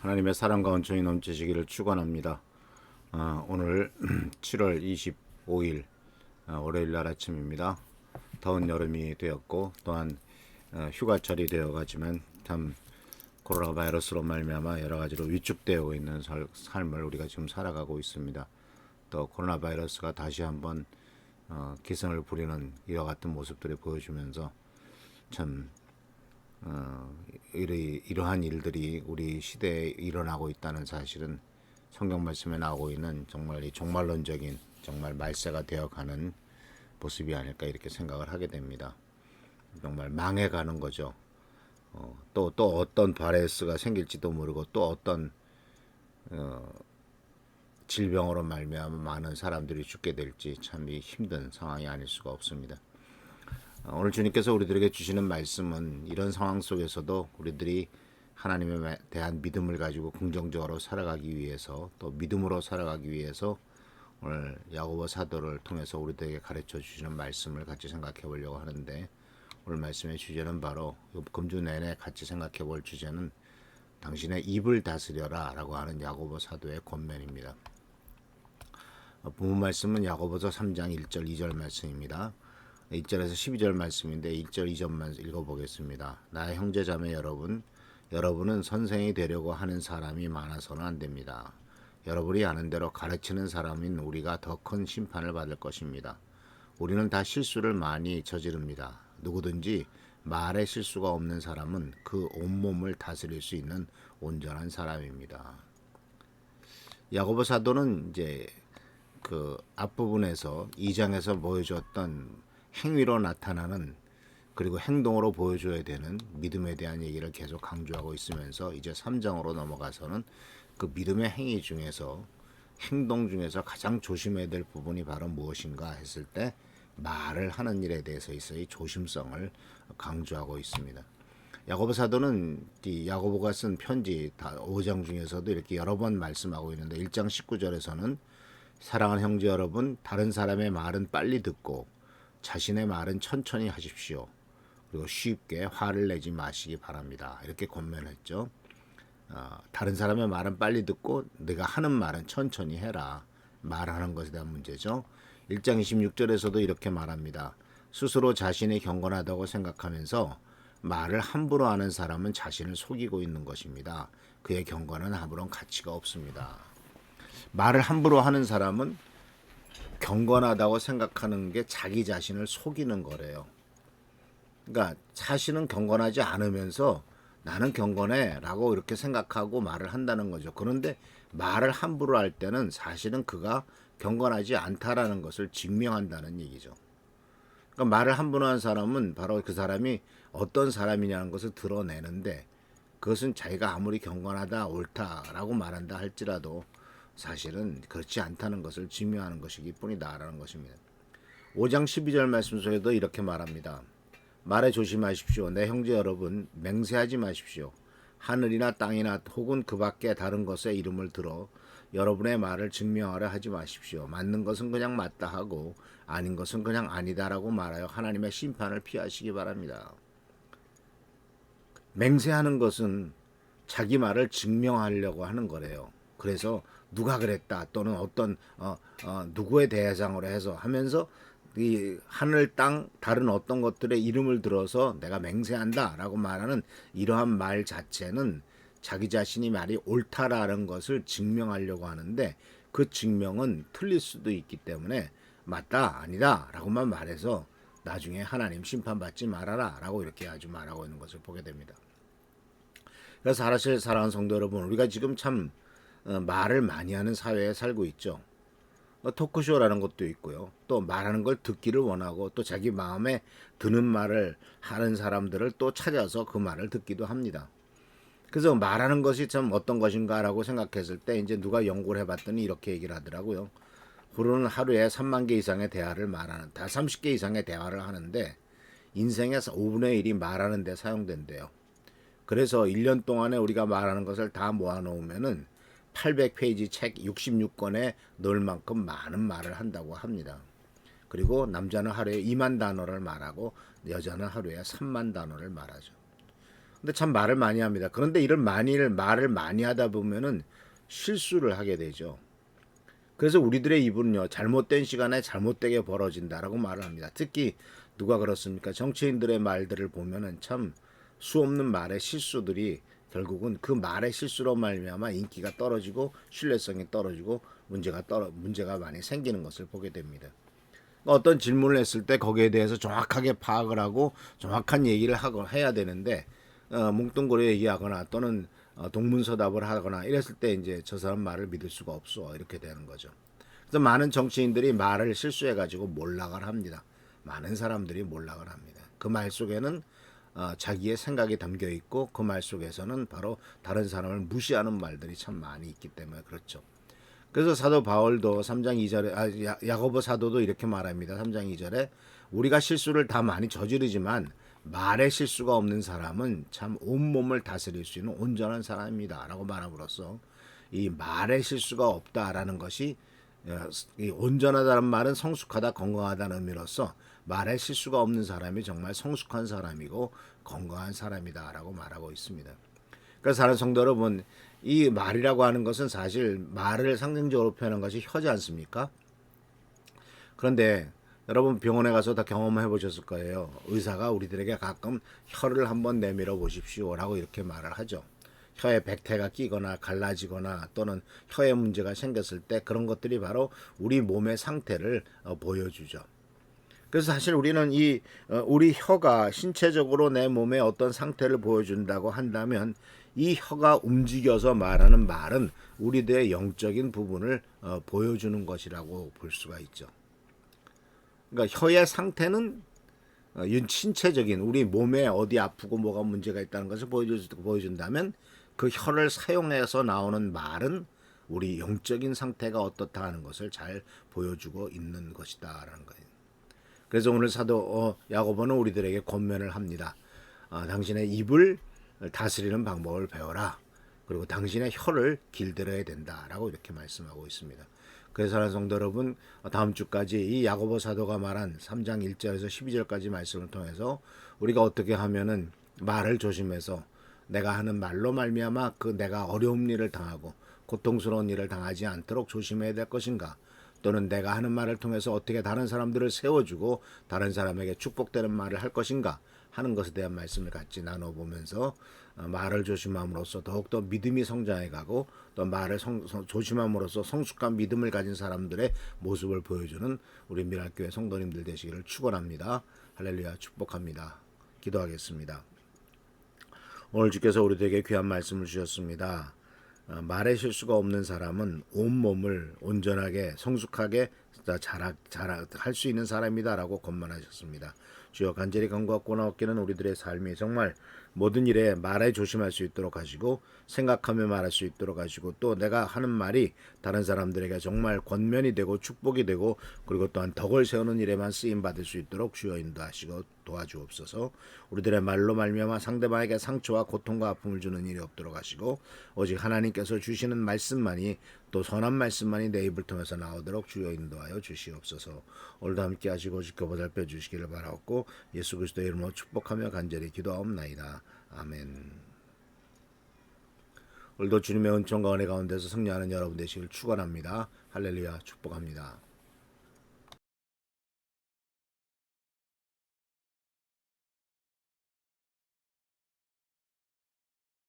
하나님의 사랑과 온천이 넘치시기를 축원합니다. 오늘 7월 25일 월요일 날 아침입니다. 더운 여름이 되었고 또한 휴가철이 되어가지만 참 코로나 바이러스로 말미암아 여러 가지로 위축되어 있는 삶을 우리가 지금 살아가고 있습니다. 또 코로나 바이러스가 다시 한번 기승을 부리는 이와 같은 모습들을 보여주면서 참 이러한 일들이 우리 시대에 일어나고 있다는 사실은 성경 말씀에 나오고 있는 정말 이 종말론적인 정말 말세가 되어가는 모습이 아닐까 이렇게 생각을 하게 됩니다. 정말 망해가는 거죠. 또 어떤 바이러스가 생길지도 모르고 또 어떤 질병으로 말미암아 많은 사람들이 죽게 될지 참 힘든 상황이 아닐 수가 없습니다. 오늘 주님께서 우리들에게 주시는 말씀은 이런 상황 속에서도 우리들이 하나님에 대한 믿음을 가지고 긍정적으로 살아가기 위해서 또 믿음으로 살아가기 위해서 오늘 야고보 사도를 통해서 우리들에게 가르쳐 주시는 말씀을 같이 생각해 보려고 하는데, 오늘 말씀의 주제는 바로 금주 내내 같이 생각해 볼 주제는 당신의 입을 다스려라 라고 하는 야고보 사도의 권면입니다. 본문 말씀은 야고보서 3장 1절 2절 말씀입니다. 1절에서 12절 말씀인데 1절 2절만 읽어보겠습니다. 나의 형제자매 여러분은 선생이 되려고 하는 사람이 많아서는 안 됩니다. 여러분이 아는 대로 가르치는 사람인 우리가 더 큰 심판을 받을 것입니다. 우리는 다 실수를 많이 저지릅니다. 누구든지 말에 실수가 없는 사람은 그 온몸을 다스릴 수 있는 온전한 사람입니다. 야고보 사도는 이제 그 앞부분에서 2장에서 보여줬던 행위로 나타나는 그리고 행동으로 보여줘야 되는 믿음에 대한 얘기를 계속 강조하고 있으면서 이제 3장으로 넘어가서는 그 믿음의 행위 중에서 행동 중에서 가장 조심해야 될 부분이 바로 무엇인가 했을 때 말을 하는 일에 대해서의 조심성을 강조하고 있습니다. 야고보 사도는 이 야고보가 쓴 편지 5장 중에서도 이렇게 여러 번 말씀하고 있는데 1장 19절에서는 사랑하는 형제 여러분, 다른 사람의 말은 빨리 듣고 자신의 말은 천천히 하십시오. 그리고 쉽게 화를 내지 마시기 바랍니다. 이렇게 권면했죠. 다른 사람의 말은 빨리 듣고 내가 하는 말은 천천히 해라. 말하는 것에 대한 문제죠. 1장 26절에서도 이렇게 말합니다. 스스로 자신이 경건하다고 생각하면서 말을 함부로 하는 사람은 자신을 속이고 있는 것입니다. 그의 경건은 아무런 가치가 없습니다. 말을 함부로 하는 사람은 경건하다고 생각하는 게 자기 자신을 속이는 거래요. 그러니까 자신은 경건하지 않으면서 나는 경건해 라고 이렇게 생각하고 말을 한다는 거죠. 그런데 말을 함부로 할 때는 사실은 그가 경건하지 않다라는 것을 증명한다는 얘기죠. 그러니까 말을 함부로 하는 사람은 바로 그 사람이 어떤 사람이냐는 것을 드러내는데, 그것은 자기가 아무리 경건하다 옳다라고 말한다 할지라도 사실은 그렇지 않다는 것을 증명하는 것이기 뿐이다라는 것입니다. 5장 12절 말씀 속에도 이렇게 말합니다. 말에 조심하십시오. 내 형제 여러분, 맹세하지 마십시오. 하늘이나 땅이나 혹은 그 밖에 다른 것의 이름을 들어 여러분의 말을 증명하려 하지 마십시오. 맞는 것은 그냥 맞다 하고 아닌 것은 그냥 아니다라고 말하여 하나님의 심판을 피하시기 바랍니다. 맹세하는 것은 자기 말을 증명하려고 하는 거래요. 그래서 누가 그랬다 또는 어떤 누구에 대상으로 해서 하면서 이 하늘 땅 다른 어떤 것들의 이름을 들어서 내가 맹세한다라고 말하는 이러한 말 자체는 자기 자신이 말이 옳다라는 것을 증명하려고 하는데, 그 증명은 틀릴 수도 있기 때문에 맞다 아니다 라고만 말해서 나중에 하나님 심판받지 말아라 라고 이렇게 아주 말하고 있는 것을 보게 됩니다. 그래서 사랑하는 성도 여러분, 우리가 지금 참 말을 많이 하는 사회에 살고 있죠. 토크쇼라는 것도 있고요. 또 말하는 걸 듣기를 원하고 또 자기 마음에 드는 말을 하는 사람들을 또 찾아서 그 말을 듣기도 합니다. 그래서 말하는 것이 참 어떤 것인가라고 생각했을 때 이제 누가 연구를 해봤더니 이렇게 얘기를 하더라고요. 우리는 하루에 3만 개 이상의 대화를 말하는, 다 30개 이상의 대화를 하는데 인생의 5분의 1이 말하는 데 사용된대요. 그래서 1년 동안에 우리가 말하는 것을 다 모아놓으면은 800페이지 책 66권에 넣을 만큼 많은 말을 한다고 합니다. 그리고 남자는 하루에 2만 단어를 말하고 여자는 하루에 3만 단어를 말하죠. 근데 참 말을 많이 합니다. 그런데 이런 말을 많이 하다 보면은 실수를 하게 되죠. 그래서 우리들의 입은요, 잘못된 시간에 잘못되게 벌어진다라고 말을 합니다. 특히 누가 그렇습니까? 정치인들의 말들을 보면은 참 수없는 말의 실수들이 결국은 그 말의 실수로 말미암아 인기가 떨어지고 신뢰성이 떨어지고 문제가 많이 생기는 것을 보게 됩니다. 어떤 질문을 했을 때 거기에 대해서 정확하게 파악을 하고 정확한 얘기를 하고 해야 되는데 뭉뚱그려 얘기하거나 또는 동문서답을 하거나 이랬을 때 이제 저 사람 말을 믿을 수가 없어 이렇게 되는 거죠. 그래서 많은 정치인들이 말을 실수해가지고 몰락을 합니다. 많은 사람들이 몰락을 합니다. 그 말 속에는 자기의 생각이 담겨 있고 그 말 속에서는 바로 다른 사람을 무시하는 말들이 참 많이 있기 때문에 그렇죠. 그래서 사도 바울도 3장 2절에 야고보 사도도 이렇게 말합니다. 3장 2절에 우리가 실수를 다 많이 저지르지만 말의 실수가 없는 사람은 참 온몸을 다스릴 수 있는 온전한 사람입니다. 라고 말함으로써 이 말의 실수가 없다라는 것이 이 온전하다는 말은 성숙하다 건강하다는 의미로서 말의 실수가 없는 사람이 정말 성숙한 사람이고 건강한 사람이다라고 말하고 있습니다. 그래서 사는 성도 여러분, 이 말이라고 하는 것은 사실 말을 상징적으로 표현한 것이 혀지 않습니까? 그런데 여러분 병원에 가서 다 경험해 보셨을 거예요. 의사가 우리들에게 가끔 혀를 한번 내밀어 보십시오라고 이렇게 말을 하죠. 혀에 백태가 끼거나 갈라지거나 또는 혀에 문제가 생겼을 때 그런 것들이 바로 우리 몸의 상태를 보여주죠. 그래서 사실 우리는 우리 혀가 신체적으로 내 몸의 어떤 상태를 보여준다고 한다면 이 혀가 움직여서 말하는 말은 우리들의 영적인 부분을 보여주는 것이라고 볼 수가 있죠. 그러니까 혀의 상태는 신체적인 우리 몸에 어디 아프고 뭐가 문제가 있다는 것을 보여준다면 그 혀를 사용해서 나오는 말은 우리 영적인 상태가 어떻다 하는 것을 잘 보여주고 있는 것이다라는 거예요. 그래서 오늘 사도 야고보는 우리들에게 권면을 합니다. 당신의 입을 다스리는 방법을 배워라. 그리고 당신의 혀를 길들여야 된다라고 이렇게 말씀하고 있습니다. 그래서 사랑하는 성도 여러분, 다음 주까지 이 야고보 사도가 말한 3장 1절에서 12절까지 말씀을 통해서 우리가 어떻게 하면은 말을 조심해서 내가 하는 말로 말미암아 그 내가 어려운 일을 당하고 고통스러운 일을 당하지 않도록 조심해야 될 것인가, 또는 내가 하는 말을 통해서 어떻게 다른 사람들을 세워주고 다른 사람에게 축복되는 말을 할 것인가 하는 것에 대한 말씀을 같이 나눠보면서 말을 조심함으로써 더욱더 믿음이 성장해가고 또 말을 조심함으로써 성숙한 믿음을 가진 사람들의 모습을 보여주는 우리 미랄교회 성도님들 되시기를 축원합니다. 할렐루야, 축복합니다. 기도하겠습니다. 오늘 주께서 우리들에게 귀한 말씀을 주셨습니다. 말의 실수가 없는 사람은 온몸을 온전하게 성숙하게 할 수 있는 사람이다라고 권면하셨습니다. 주여 간절히 간구하고 나옵기는 우리들의 삶이 정말 모든 일에 말에 조심할 수 있도록 하시고 생각하며 말할 수 있도록 하시고 또 내가 하는 말이 다른 사람들에게 정말 권면이 되고 축복이 되고 그리고 또한 덕을 세우는 일에만 쓰임 받을 수 있도록 주여 인도하시고 도와주옵소서. 우리들의 말로 말미암아 상대방에게 상처와 고통과 아픔을 주는 일이 없도록 하시고 오직 하나님께서 주시는 말씀만이 또 선한 말씀만이 내 입을 통해서 나오도록 주여 인도하여 주시옵소서. 오늘도 함께 하시고 지켜 보살펴 주시기를 바라옵고 예수 그리스도의 이름으로 축복하며 간절히 기도하옵나이다. 아멘. 오늘도 주님의 은총과 은혜 가운데서 승리하는 여러분 되시길 축원합니다. 할렐루야, 축복합니다.